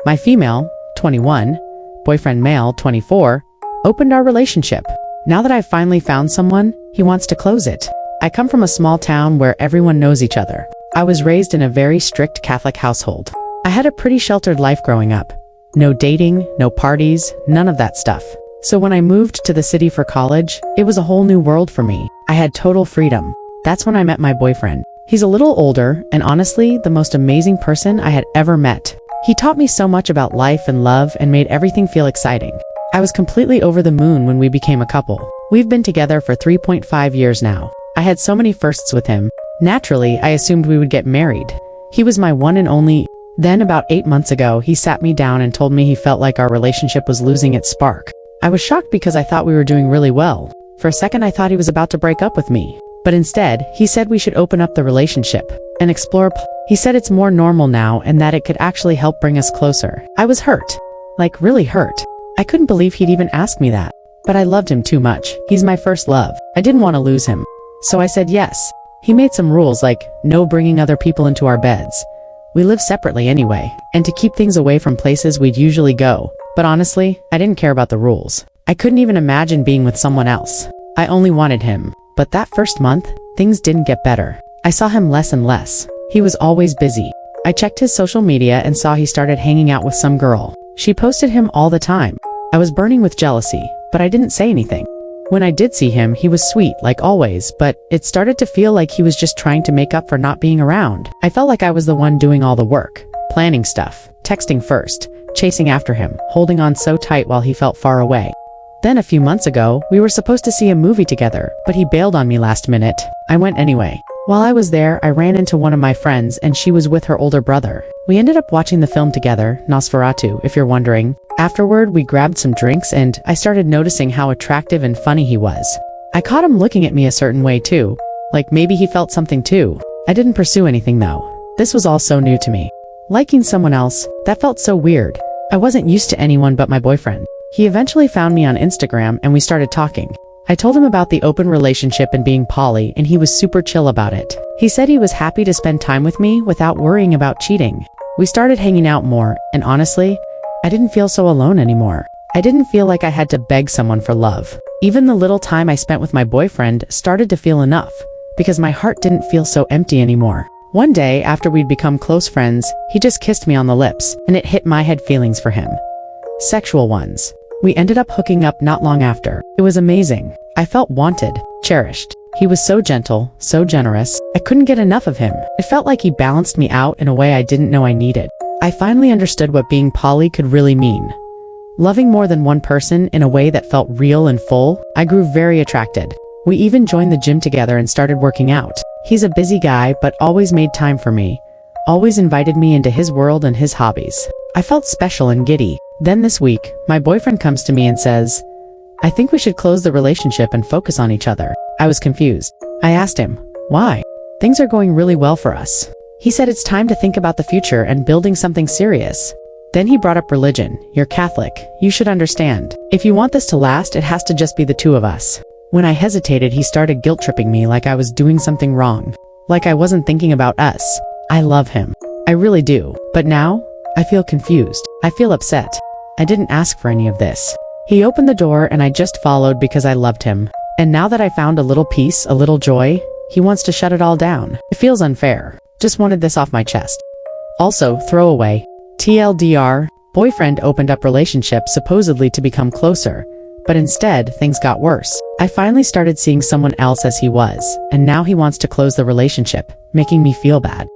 My female, 21, boyfriend male, 24, opened our relationship. Now that I've finally found someone, he wants to close it. I come from a small town where everyone knows each other. I was raised in a very strict Catholic household. I had a pretty sheltered life growing up. No dating, no parties, none of that stuff. So when I moved to the city for college, it was a whole new world for me. I had total freedom. That's when I met my boyfriend. He's a little older, and honestly, the most amazing person I had ever met. He taught me so much about life and love and made everything feel exciting. I was completely over the moon when we became a couple. We've been together for 3.5 years now. I had so many firsts with him. Naturally, I assumed we would get married. He was my one and only. Then about 8 months ago, he sat me down and told me he felt like our relationship was losing its spark. I was shocked because I thought we were doing really well. For a second, I thought he was about to break up with me. But instead, he said we should open up the relationship and explore. He said it's more normal now and that it could actually help bring us closer. I was hurt. Like, really hurt. I couldn't believe he'd even ask me that. But I loved him too much. He's my first love. I didn't want to lose him. So I said yes. He made some rules like no bringing other people into our beds. We live separately anyway, and to keep things away from places we'd usually go. But honestly, I didn't care about the rules. I couldn't even imagine being with someone else. I only wanted him. But that first month, things didn't get better. I saw him less and less. He was always busy. I checked his social media and saw he started hanging out with some girl. She posted him all the time. I was burning with jealousy, but I didn't say anything. When I did see him, he was sweet, like always, but it started to feel like he was just trying to make up for not being around. I felt like I was the one doing all the work, planning stuff, texting first, chasing after him, holding on so tight while he felt far away. Then a few months ago, we were supposed to see a movie together, but he bailed on me last minute. I went anyway. While I was there, I ran into one of my friends and she was with her older brother. We ended up watching the film together, Nosferatu, if you're wondering. Afterward, we grabbed some drinks and I started noticing how attractive and funny he was. I caught him looking at me a certain way too. Like maybe he felt something too. I didn't pursue anything though. This was all so new to me. Liking someone else, that felt so weird. I wasn't used to anyone but my boyfriend. He eventually found me on Instagram and we started talking. I told him about the open relationship and being poly and he was super chill about it. He said he was happy to spend time with me without worrying about cheating. We started hanging out more, and honestly, I didn't feel so alone anymore. I didn't feel like I had to beg someone for love. Even the little time I spent with my boyfriend started to feel enough, because my heart didn't feel so empty anymore. One day, after we'd become close friends, he just kissed me on the lips, and it hit my head feelings for him. Sexual ones. We ended up hooking up not long after. It was amazing. I felt wanted, cherished. He was so gentle, so generous. I couldn't get enough of him. It felt like he balanced me out in a way I didn't know I needed. I finally understood what being poly could really mean. Loving more than one person in a way that felt real and full. I grew very attracted. We even joined the gym together and started working out. He's a busy guy, but always made time for me. Always invited me into his world and his hobbies. I felt special and giddy. Then this week, my boyfriend comes to me and says, "I think we should close the relationship and focus on each other." I was confused. I asked him, "Why? Things are going really well for us." He said it's time to think about the future and building something serious. Then he brought up religion. "You're Catholic. You should understand. If you want this to last, it has to just be the two of us." When I hesitated, he started guilt-tripping me like I was doing something wrong. Like I wasn't thinking about us. I love him. I really do. But now, I feel confused. I feel upset. I didn't ask for any of this. He opened the door and I just followed because I loved him. And now that I found a little peace, a little joy, he wants to shut it all down. It feels unfair. Just wanted this off my chest. Also, throwaway. TLDR, boyfriend opened up relationship supposedly to become closer. But instead, things got worse. I finally started seeing someone else as he was, and now he wants to close the relationship, making me feel bad.